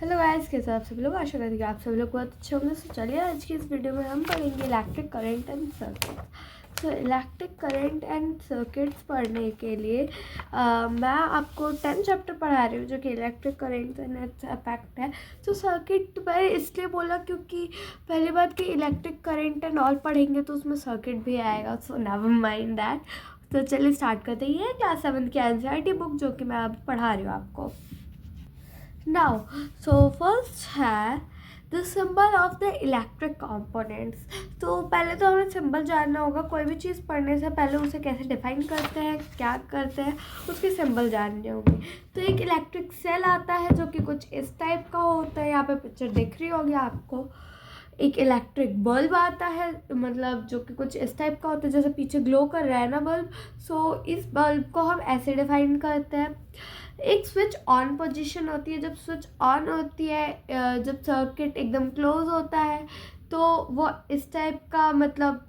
Hello guys, कैसे आप सभी लोग। आशा करती हूँ कि आप सभी लोग बहुत अच्छे होंगे। तो चलिए आज की इस वीडियो में हम पढ़ेंगे इलेक्ट्रिक करंट एंड सर्किट्स। तो इलेक्ट्रिक करंट एंड सर्किट्स पढ़ने के लिए मैं आपको 10 चैप्टर पढ़ा रही हूँ जो कि electric current and its effect है। तो सर्किट मैंने इसलिए बोला क्योंकि पहली बात कि इलेक्ट्रिक करंट एंड ऑल पढ़ेंगे तो उसमें सर्किट भी आएगा, सो नेवर माइंड दैट। तो चलिए स्टार्ट करते हैं। ये क्लास 7 की एनसीईआरटी बुक जो कि मैं अब पढ़ा रही हूँ आपको। Now, so first है the symbol of the electric components। तो पहले तो हमें सिंबल जानना होगा। कोई भी चीज़ पढ़ने से पहले उसे कैसे डिफाइन करते हैं, क्या करते हैं, उसके सिंबल जानने होंगे। तो एक इलेक्ट्रिक सेल आता है जो कि कुछ इस टाइप का होता है, यहाँ पे पिक्चर दिख रही होगी आपको। एक इलेक्ट्रिक बल्ब आता है, मतलब जो कि कुछ इस टाइप का होता है, जैसे पीछे ग्लो कर रहा है ना बल्ब। सो इस बल्ब को हम ऐसे डिफाइन करते हैं। एक स्विच ऑन पोजीशन होती है। जब स्विच ऑन होती है, जब सर्किट एकदम क्लोज होता है तो वो इस टाइप का मतलब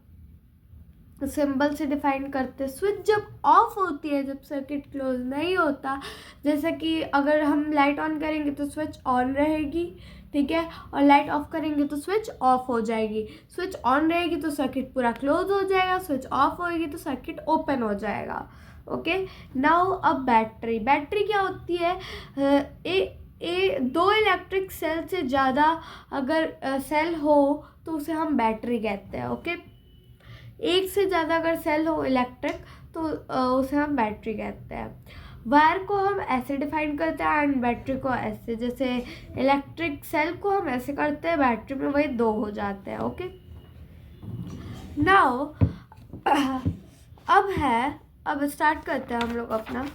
सिंबल से डिफाइन करते हैं। स्विच जब ऑफ होती है, जब सर्किट क्लोज नहीं होता, जैसे कि अगर हम लाइट ऑन करेंगे तो स्विच ऑन रहेगी, ठीक है, और लाइट ऑफ करेंगे तो स्विच ऑफ हो जाएगी। स्विच ऑन रहेगी तो सर्किट पूरा क्लोज हो जाएगा, स्विच ऑफ होगी तो सर्किट ओपन हो जाएगा। ओके, नाउ अब बैटरी। बैटरी क्या होती है? दो इलेक्ट्रिक सेल से ज़्यादा अगर सेल हो तो उसे हम बैटरी कहते हैं। ओके, एक से ज़्यादा अगर सेल हो इलेक्ट्रिक तो उसे हम बैटरी कहते हैं। वायर को हम ऐसे डिफाइन करते हैं एंड बैटरी को ऐसे। जैसे इलेक्ट्रिक सेल को हम ऐसे करते हैं, बैटरी में वही दो हो जाते हैं। ओके, नाउ अब स्टार्ट करते हैं हम लोग अपना।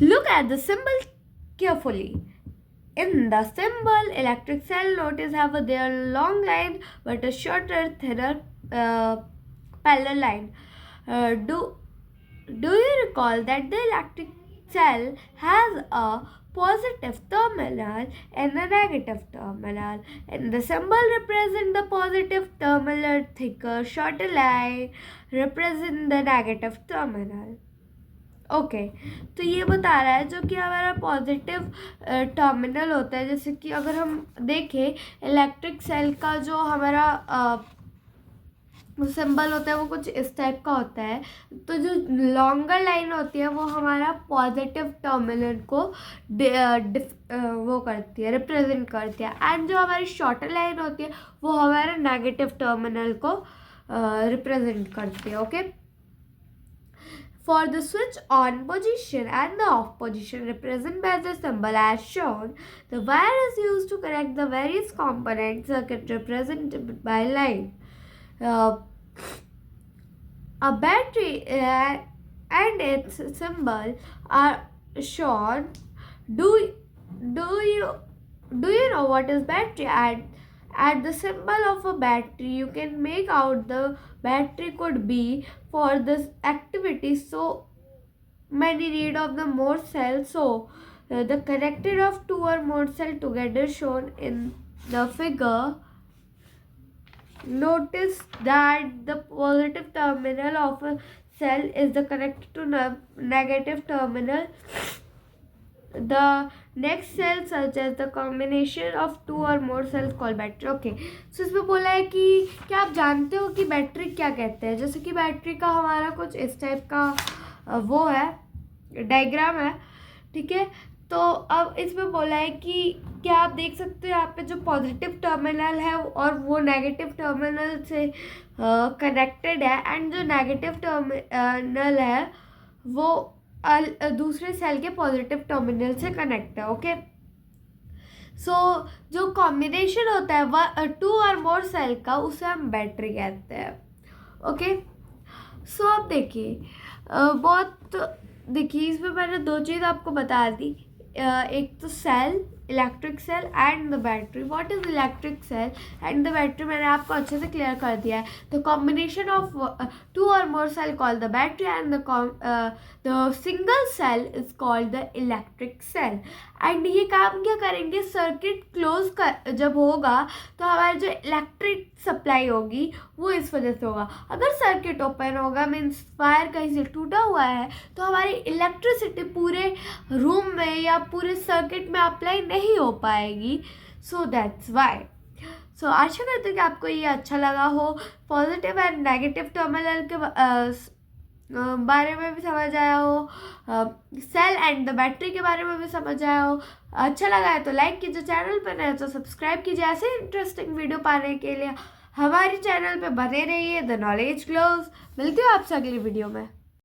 Look at the symbol carefully. In the symbol, electric cell notice have their long line but a shorter, thinner parallel line. Do you recall that the electric cell has a positive terminal and a negative terminal, and the symbol represent the positive terminal, thicker, shorter line represent the negative terminal. Okay, तो ये बता रहा है जो कि हमारा positive terminal होता है। जैसे कि अगर हम देखें इलेक्ट्रिक सेल का जो हमारा सिंबल होता है वो कुछ इस टाइप का होता है। तो जो लॉन्गर लाइन होती है वो हमारा पॉजिटिव टर्मिनल को वो करती है, रिप्रेजेंट करती है। एंड जो हमारी शॉर्टर लाइन होती है वो हमारे नेगेटिव टर्मिनल को रिप्रेजेंट करती है। Okay, for the switch on position and the off position represented by the symbol as shown. The wire is used to connect the various component circuit represented by line. A battery and its symbol are shown. Do you know what is battery? At the symbol of a battery, you can make out the battery could be for this activity so many need of the more cells. So the connected of two or more cells together shown in the figure. Notice that the positive terminal of a cell is the connected to negative terminal. The next cell such as the combination of two or more cells called battery. Okay, so इसमें बोला है कि क्या आप जानते हो कि battery क्या कहते हैं। जैसे कि बैटरी का हमारा कुछ इस टाइप का वो है, डायग्राम है, ठीक है। तो अब इसमें बोला है कि क्या आप देख सकते हो यहाँ पे जो पॉजिटिव टर्मिनल है और वो नेगेटिव टर्मिनल से कनेक्टेड है, एंड जो नेगेटिव टर्मिनल है वो दूसरे सेल के पॉजिटिव टर्मिनल से कनेक्ट है। ओके, सो जो कॉम्बिनेशन होता है टू और मोर सेल का उसे हम बैटरी कहते हैं। ओके, सो अब देखिए इसमें मैंने दो चीज़ आपको बता दी। एक तो cell electric cell and the battery. What is electric cell and the battery मैंने आपको अच्छे से क्लियर कर दिया है. The combination of 2 or more cell called the battery and the single cell is called the electric cell. And ये काम क्या करेंगे, सर्किट क्लोज कर जब होगा तो हमारी जो इलेक्ट्रिक सप्लाई होगी वो इस वजह से होगा. अगर सर्किट ओपन होगा मीन्स वायर कहीं से टूटा हुआ है तो हमारी इलेक्ट्रिसिटी पूरे रूम में या पूरे सर्किट में अप्लाई नहीं हो पाएगी. So that's why. सो आशा करते हैं कि आपको ये अच्छा लगा हो. पॉजिटिव एंड नेगेटिव टर्मिनल के बारे में भी समझ आया हो, सेल एंड द बैटरी के बारे में भी समझ आया हो. अच्छा लगा है तो लाइक कीजिए, चैनल पर नए तो सब्सक्राइब कीजिए. ऐसे इंटरेस्टिंग वीडियो पाने के लिए हमारे चैनल पे बने रहिए. The knowledge gloves. मिलती हूँ आपसे अगली वीडियो में.